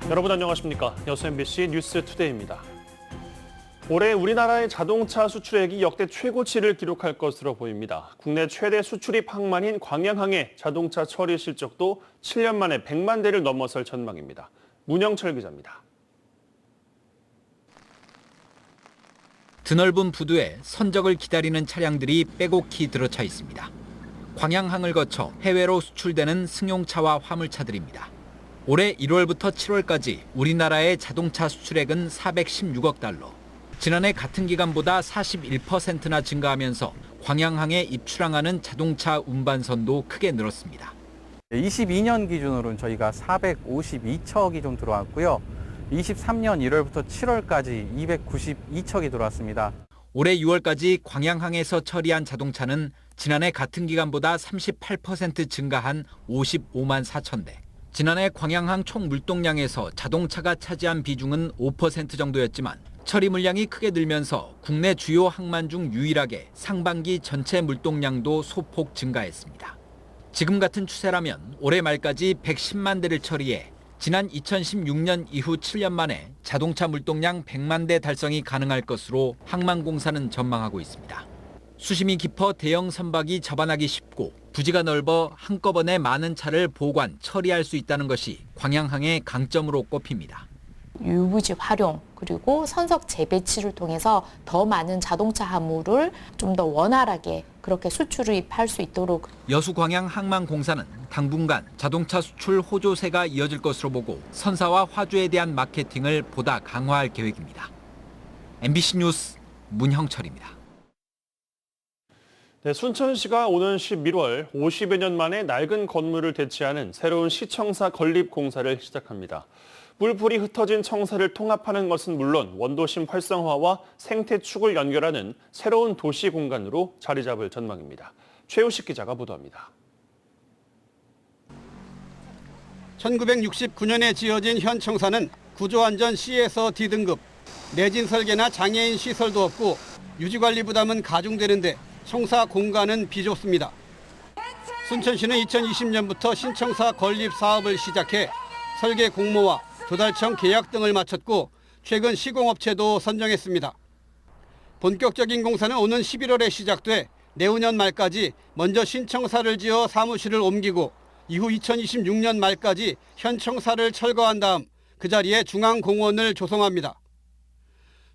여러분 안녕하십니까? 여수 MBC 뉴스투데이입니다. 올해 우리나라의 자동차 수출액이 역대 최고치를 기록할 것으로 보입니다. 국내 최대 수출입 항만인 광양항의 자동차 처리 실적도 7년 만에 100만 대를 넘어설 전망입니다. 문영철 기자입니다. 드넓은 부두에 선적을 기다리는 차량들이 빼곡히 들어차 있습니다. 광양항을 거쳐 해외로 수출되는 승용차와 화물차들입니다. 올해 1월부터 7월까지 우리나라의 자동차 수출액은 416억 달러. 지난해 같은 기간보다 41%나 증가하면서 광양항에 입출항하는 자동차 운반선도 크게 늘었습니다. 22년 기준으로는 저희가 452척이 좀 들어왔고요. 23년 1월부터 7월까지 292척이 들어왔습니다. 올해 6월까지 광양항에서 처리한 자동차는 지난해 같은 기간보다 38% 증가한 55만 4천 대. 지난해 광양항 총 물동량에서 자동차가 차지한 비중은 5% 정도였지만 처리 물량이 크게 늘면서 국내 주요 항만 중 유일하게 상반기 전체 물동량도 소폭 증가했습니다. 지금 같은 추세라면 올해 말까지 110만 대를 처리해 지난 2016년 이후 7년 만에 자동차 물동량 100만 대 달성이 가능할 것으로 항만공사는 전망하고 있습니다. 수심이 깊어 대형 선박이 접안하기 쉽고 부지가 넓어 한꺼번에 많은 차를 보관, 처리할 수 있다는 것이 광양항의 강점으로 꼽힙니다. 유부지 활용 그리고 선석 재배치를 통해서 더 많은 자동차 화물을 좀 더 원활하게 그렇게 수출입할 수 있도록. 여수광양항만공사는 당분간 자동차 수출 호조세가 이어질 것으로 보고 선사와 화주에 대한 마케팅을 보다 강화할 계획입니다. MBC 뉴스 문형철입니다. 네, 순천시가 오는 11월 50여 년 만에 낡은 건물을 대체하는 새로운 시청사 건립 공사를 시작합니다. 뿔뿔이 흩어진 청사를 통합하는 것은 물론 원도심 활성화와 생태축을 연결하는 새로운 도시 공간으로 자리 잡을 전망입니다. 최우식 기자가 보도합니다. 1969년에 지어진 현 청사는 구조안전 C에서 D등급, 내진 설계나 장애인 시설도 없고 유지관리 부담은 가중되는데 청사 공간은 비좁습니다. 순천시는 2020년부터 신청사 건립 사업을 시작해 설계 공모와 조달청 계약 등을 마쳤고 최근 시공업체도 선정했습니다. 본격적인 공사는 오는 11월에 시작돼 내후년 말까지 먼저 신청사를 지어 사무실을 옮기고 이후 2026년 말까지 현 청사를 철거한 다음 그 자리에 중앙공원을 조성합니다.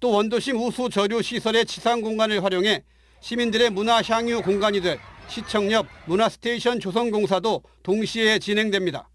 또 원도심 우수 저류 시설의 지상 공간을 활용해 시민들의 문화 향유 공간이 될 시청 옆 문화스테이션 조성 공사도 동시에 진행됩니다.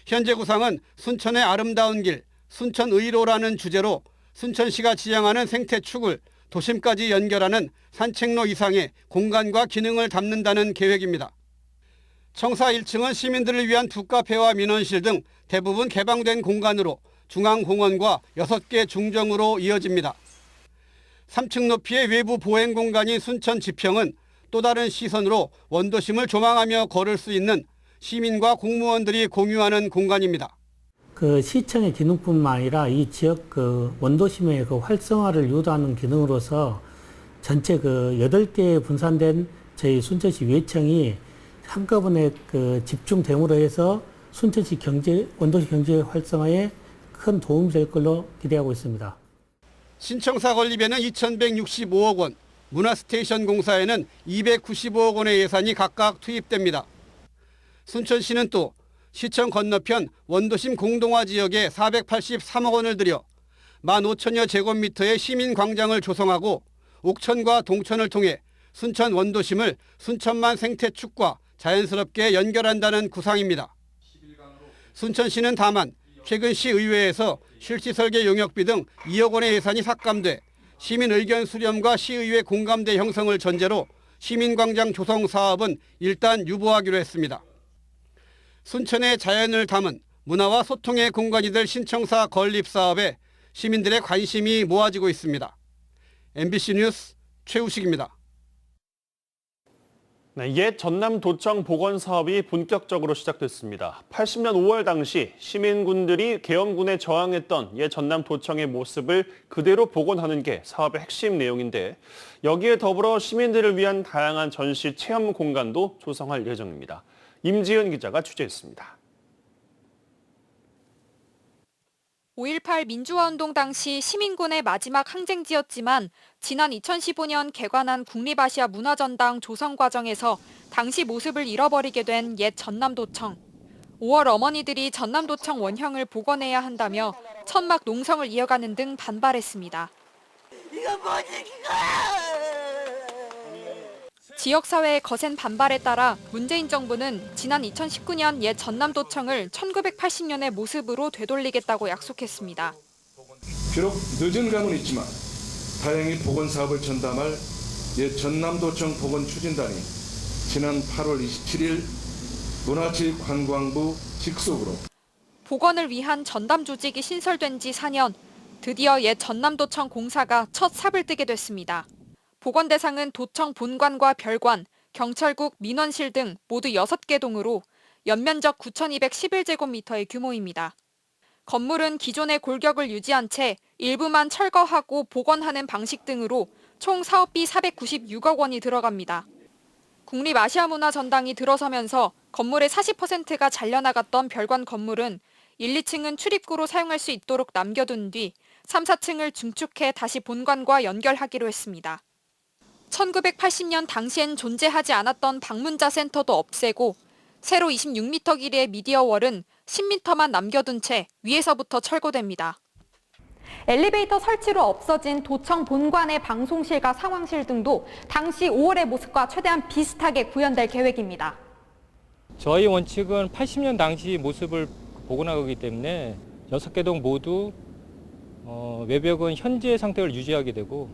현재 구상은 순천의 아름다운 길, 순천의로라는 주제로 순천시가 지향하는 생태축을 도심까지 연결하는 산책로 이상의 공간과 기능을 담는다는 계획입니다. 청사 1층은 시민들을 위한 북카페와 민원실 등 대부분 개방된 공간으로 중앙공원과 6개 중정으로 이어집니다. 3층 높이의 외부 보행 공간인 순천 지평은 또 다른 시선으로 원도심을 조망하며 걸을 수 있는 시민과 공무원들이 공유하는 공간입니다. 그 시청의 기능뿐만 아니라 이 지역 그 원도심의 그 활성화를 유도하는 기능으로서 전체 그 8개 분산된 저희 순천시 외청이 한꺼번에 그 집중됨으로 해서 순천시 원도시 경제 활성화에 큰 도움이 될 걸로 기대하고 있습니다. 신청사 건립에는 2,165억 원, 문화스테이션 공사에는 295억 원의 예산이 각각 투입됩니다. 순천시는 또 시청 건너편 원도심 공동화 지역에 483억 원을 들여 15,000여 제곱미터의 시민광장을 조성하고 옥천과 동천을 통해 순천 원도심을 순천만 생태축과 자연스럽게 연결한다는 구상입니다. 순천시는 다만 최근 시의회에서 실시설계 용역비 등 2억 원의 예산이 삭감돼 시민 의견 수렴과 시의회 공감대 형성을 전제로 시민광장 조성 사업은 일단 유보하기로 했습니다. 순천의 자연을 담은 문화와 소통의 공간이 될 신청사 건립 사업에 시민들의 관심이 모아지고 있습니다. MBC 뉴스 최우식입니다. 네, 옛 전남도청 복원 사업이 본격적으로 시작됐습니다. 80년 5월 당시 시민군들이 계엄군에 저항했던 옛 전남도청의 모습을 그대로 복원하는 게 사업의 핵심 내용인데 여기에 더불어 시민들을 위한 다양한 전시 체험 공간도 조성할 예정입니다. 임지은 기자가 취재했습니다. 5.18 민주화운동 당시 시민군의 마지막 항쟁지였지만 지난 2015년 개관한 국립아시아 문화전당 조성 과정에서 당시 모습을 잃어버리게 된 옛 전남도청. 5월 어머니들이 전남도청 원형을 복원해야 한다며 천막 농성을 이어가는 등 반발했습니다. 이거 뭐지 이거! 지역사회의 거센 반발에 따라 문재인 정부는 지난 2019년 옛 전남도청을 1980년의 모습으로 되돌리겠다고 약속했습니다. 비록 늦은 감은 있지만 다행히 복원 사업을 전담할 옛 전남도청 복원 추진단이 지난 8월 27일 문화체육관광부 직속으로 복원을 위한 전담 조직이 신설된 지 4년, 드디어 옛 전남도청 공사가 첫 삽을 뜨게 됐습니다. 복원 대상은 도청 본관과 별관, 경찰국, 민원실 등 모두 6개 동으로 연면적 9,211제곱미터의 규모입니다. 건물은 기존의 골격을 유지한 채 일부만 철거하고 복원하는 방식 등으로 총 사업비 496억 원이 들어갑니다. 국립아시아문화전당이 들어서면서 건물의 40%가 잘려나갔던 별관 건물은 1, 2층은 출입구로 사용할 수 있도록 남겨둔 뒤 3, 4층을 중축해 다시 본관과 연결하기로 했습니다. 1980년 당시엔 존재하지 않았던 방문자 센터도 없애고 세로 26m 길이의 미디어월은 10m만 남겨둔 채 위에서부터 철거됩니다. 엘리베이터 설치로 없어진 도청 본관의 방송실과 상황실 등도 당시 5월의 모습과 최대한 비슷하게 구현될 계획입니다. 저희 원칙은 80년 당시 모습을 복원하기 때문에 6개 동 모두 외벽은 현재 상태를 유지하게 되고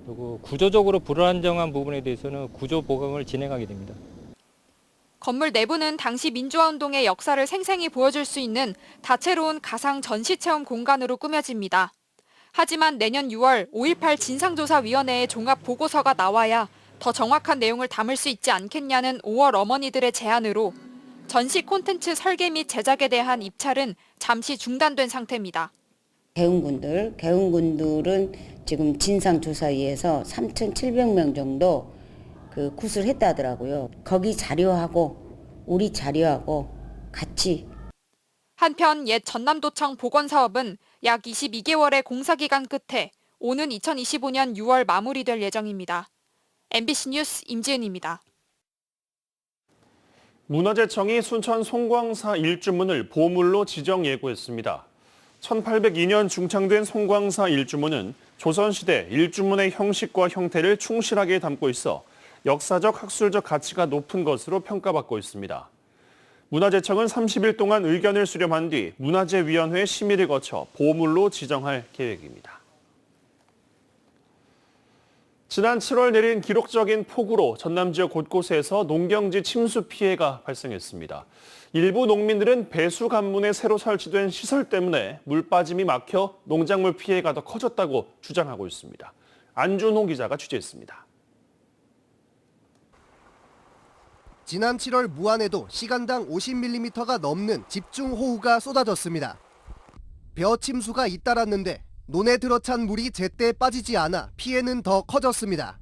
그리고 구조적으로 불안정한 부분에 대해서는 구조 보강을 진행하게 됩니다. 건물 내부는 당시 민주화운동의 역사를 생생히 보여줄 수 있는 다채로운 가상 전시체험 공간으로 꾸며집니다. 하지만 내년 6월 5.18 진상조사위원회의 종합보고서가 나와야 더 정확한 내용을 담을 수 있지 않겠냐는 5월 어머니들의 제안으로 전시 콘텐츠 설계 및 제작에 대한 입찰은 잠시 중단된 상태입니다. 개훈군들은 지금 진상조사위에서 3,700명 정도 그 굿을 했다 하더라고요. 거기 자료하고 우리 자료하고 같이. 한편 옛 전남도청 복원 사업은 약 22개월의 공사기간 끝에 오는 2025년 6월 마무리될 예정입니다. MBC 뉴스 임지은입니다. 문화재청이 순천 송광사 일주문을 보물로 지정 예고했습니다. 1802년 중창된 송광사 일주문은 조선시대 일주문의 형식과 형태를 충실하게 담고 있어 역사적, 학술적 가치가 높은 것으로 평가받고 있습니다. 문화재청은 30일 동안 의견을 수렴한 뒤 문화재위원회 심의를 거쳐 보물로 지정할 계획입니다. 지난 7월 내린 기록적인 폭우로 전남 지역 곳곳에서 농경지 침수 피해가 발생했습니다. 일부 농민들은 배수 관문에 새로 설치된 시설 때문에 물 빠짐이 막혀 농작물 피해가 더 커졌다고 주장하고 있습니다. 안준호 기자가 취재했습니다. 지난 7월 무안에도 시간당 50mm가 넘는 집중호우가 쏟아졌습니다. 벼 침수가 잇따랐는데 논에 들어찬 물이 제때 빠지지 않아 피해는 더 커졌습니다.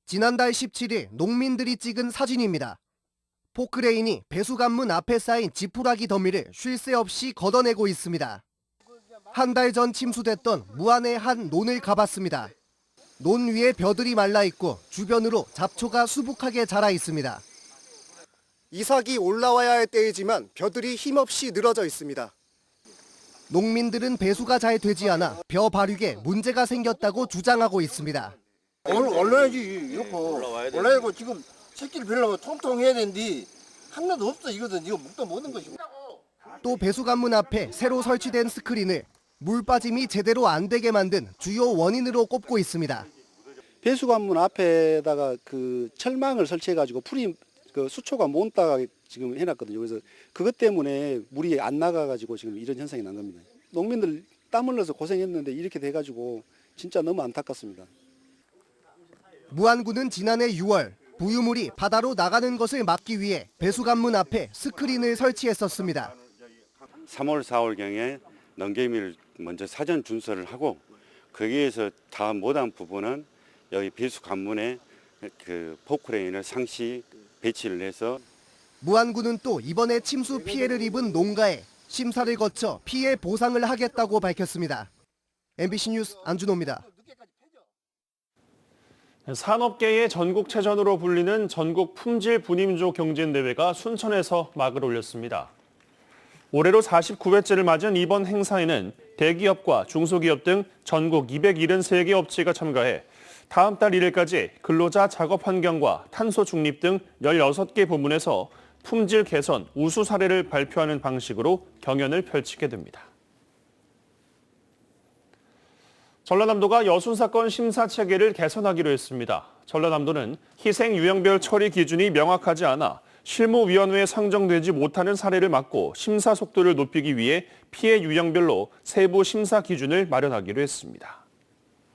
지난달 17일 농민들이 찍은 사진입니다. 포크레인이 배수관문 앞에 쌓인 지푸라기 더미를 쉴 새 없이 걷어내고 있습니다. 한 달 전 침수됐던 무안의 한 논을 가봤습니다. 논 위에 벼들이 말라 있고 주변으로 잡초가 수북하게 자라 있습니다. 이삭이 올라와야 할 때이지만 벼들이 힘없이 늘어져 있습니다. 농민들은 배수가 잘 되지 않아 벼 발육에 문제가 생겼다고 주장하고 있습니다. 올라야지. 이렇게 올라야고 지금 새끼를 베려면 통통해야 되는데 하나도 없어. 이거는 이거 먹다 먹는 것이고. 또 배수관문 앞에 새로 설치된 스크린을 물 빠짐이 제대로 안 되게 만든 주요 원인으로 꼽고 있습니다. 배수관문 앞에다가 그 철망을 설치해가지고 풀이 그 수초가 못 나가게 지금 해놨거든요. 그래서 그것 때문에 물이 안 나가가지고 지금 이런 현상이 난 겁니다. 농민들 땀 흘려서 고생했는데 이렇게 돼가지고 진짜 너무 안타깝습니다. 무안군은 지난해 6월 부유물이 바다로 나가는 것을 막기 위해 배수관문 앞에 스크린을 설치했었습니다. 3월, 4월경에 넘개미를 먼저 사전 준설을 하고 거기에서 다 못한 부분은 여기 배수관문에 그 포크레인을 상시 배치를 해서 무안군은 또 이번에 침수 피해를 입은 농가에 심사를 거쳐 피해 보상을 하겠다고 밝혔습니다. MBC 뉴스 안준호입니다. 산업계의 전국체전으로 불리는 전국 품질 분임조 경진대회가 순천에서 막을 올렸습니다. 올해로 49회째를 맞은 이번 행사에는 대기업과 중소기업 등 전국 273개 업체가 참가해 다음 달 1일까지 근로자 작업 환경과 탄소 중립 등 16개 부문에서 품질 개선 우수 사례를 발표하는 방식으로 경연을 펼치게 됩니다. 전라남도가 여순사건 심사 체계를 개선하기로 했습니다. 전라남도는 희생 유형별 처리 기준이 명확하지 않아 실무위원회에 상정되지 못하는 사례를 막고 심사 속도를 높이기 위해 피해 유형별로 세부 심사 기준을 마련하기로 했습니다.